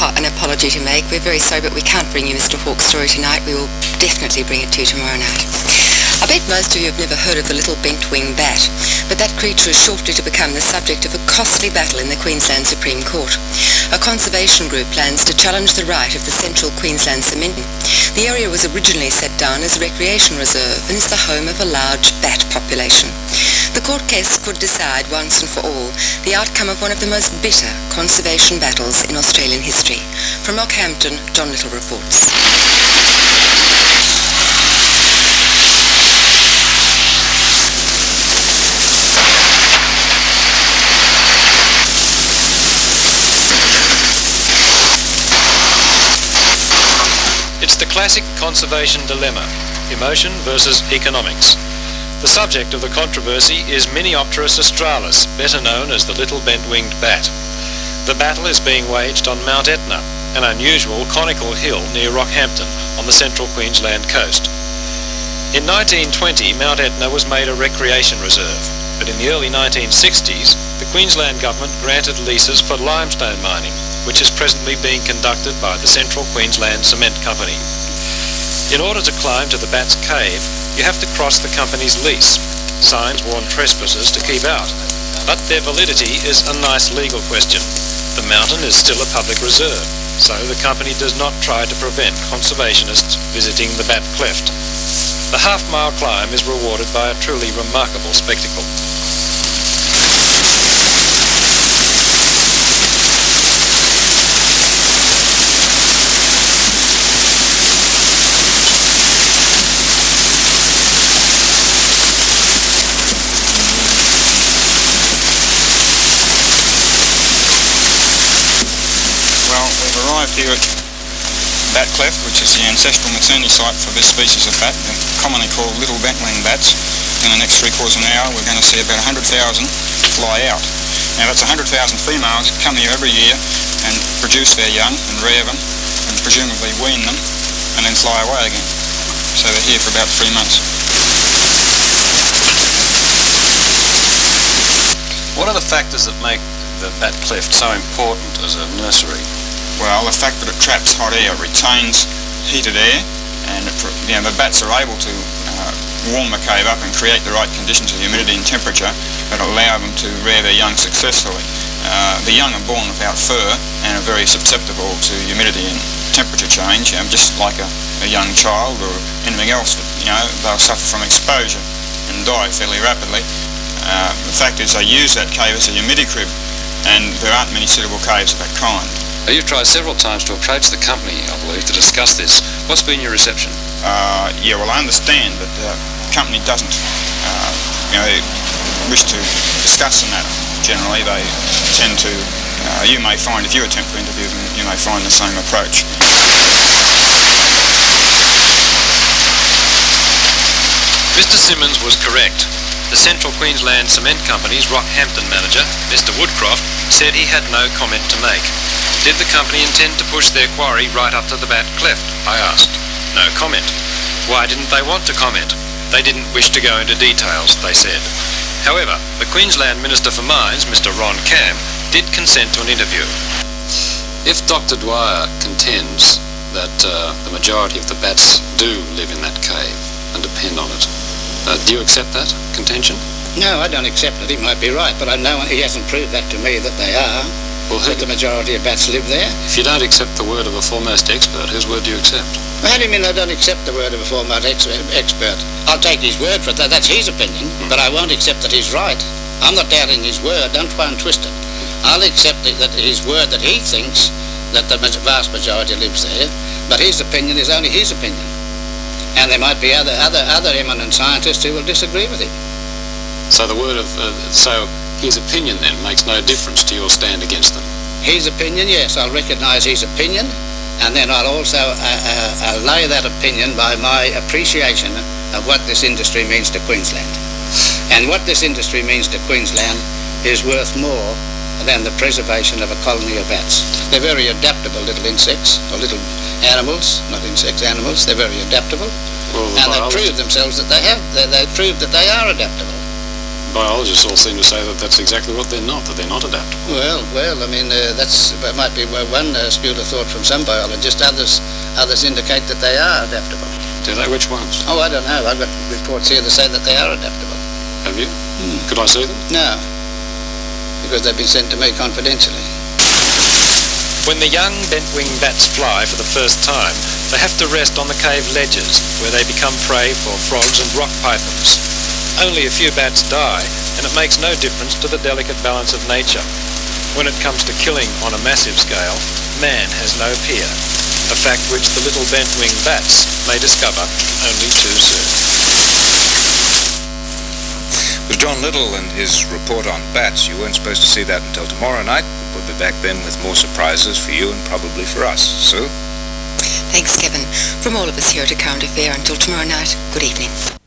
an apology to make. We're very sorry, but we can't bring you Mr. Hawke's story tonight. We will definitely bring it to you tomorrow night. I bet most of you have never heard of the little bent-winged bat, but that creature is shortly to become the subject of a costly battle in the Queensland Supreme Court. A conservation group plans to challenge the right of the Central Queensland Cement. The area was originally set down as a recreation reserve and is the home of a large bat population. The court case could decide once and for all the outcome of one of the most bitter conservation battles in Australian history. From Rockhampton, John Little reports. It's the classic conservation dilemma, emotion versus economics. The subject of the controversy is Miniopterus australis, better known as the little bent-winged bat. The battle is being waged on Mt Etna, an unusual conical hill near Rockhampton on the Central Queensland coast. In 1920, Mt Etna was made a recreation reserve, but in the early 1960s, the Queensland government granted leases for limestone mining, which is presently being conducted by the Central Queensland Cement Company. In order to climb to the Bat's cave, you have to cross the company's lease. Signs warn trespassers to keep out, but their validity is a nice legal question. The mountain is still a public reserve, so the company does not try to prevent conservationists visiting the Bat Cleft. The half-mile climb is rewarded by a truly remarkable spectacle. Arrived here at Bat Cleft, which is the ancestral maternity site for this species of bat, commonly called little bent-winged bats. In the next 3/4 of an hour we're going to see about 100,000 fly out. Now that's 100,000 females come here every year and produce their young and rear them and presumably wean them and then fly away again. So they're here for about 3 months. What are the factors that make the Bat Cleft so important as a nursery? Well, the fact that it traps hot air, retains heated air, and the bats are able to warm the cave up and create the right conditions of humidity and temperature that allow them to rear their young successfully. The young are born without fur and are very susceptible to humidity and temperature change, just like a young child or anything else. They'll suffer from exposure and die fairly rapidly. The fact is they use that cave as a humidity crib, and there aren't many suitable caves of that kind. You've tried several times to approach the company, I believe, to discuss this. What's been your reception? Yeah, well, I understand that the company doesn't wish to discuss the matter. Generally, they tend to, you may find, if you attempt to interview them, you may find the same approach. Mr. Simmons was correct. The Central Queensland Cement Company's Rockhampton manager, Mr. Woodcroft, said he had no comment to make. Did the company intend to push their quarry right up to the Bat Cleft? I asked. No comment. Why didn't they want to comment? They didn't wish to go into details, they said. However, the Queensland Minister for Mines, Mr. Ron Cam, did consent to an interview. If Dr. Dwyer contends that the majority of the bats do live in that cave and depend on it, do you accept that contention? No, I don't accept it. He might be right, but I know he hasn't proved that to me that they are. Well, that the majority of bats live there. If you don't accept the word of a foremost expert, whose word do you accept? Well, how do you mean I don't accept the word of a foremost expert? I'll take his word for it. That's his opinion, but I won't accept that he's right. I'm not doubting his word. Don't try and twist it. I'll accept that his word that he thinks that the vast majority lives there, but his opinion is only his opinion. And there might be other eminent scientists who will disagree with him. So the word of so his opinion then makes no difference to your stand against them? His opinion, yes, I'll recognise his opinion, and then I'll also allay that opinion by my appreciation of what this industry means to Queensland. And what this industry means to Queensland is worth more than the preservation of a colony of bats. They're very adaptable little insects, or little animals, not insects, animals. They're very adaptable, and they've proved themselves that they've proved that they are adaptable. Biologists all seem to say that that's exactly what they're not, that they're not adaptable. Well, I mean, that might be one school of thought from some biologists. Others indicate that they are adaptable. Do they? Which ones? Oh, I don't know. I've got reports here that say that they are adaptable. Have you? Could I see them? No, because they've been sent to me confidentially. When the young bent-winged bats fly for the first time, they have to rest on the cave ledges, where they become prey for frogs and rock pythons. Only a few bats die, and it makes no difference to the delicate balance of nature. When it comes to killing on a massive scale, man has no peer, a fact which the little bent-winged bats may discover only too soon. It was John Little and his report on bats. You weren't supposed to see that until tomorrow night. We'll be back then with more surprises for you and probably for us. Sue? Thanks, Kevin. From all of us here at A Current Affair, until tomorrow night, good evening.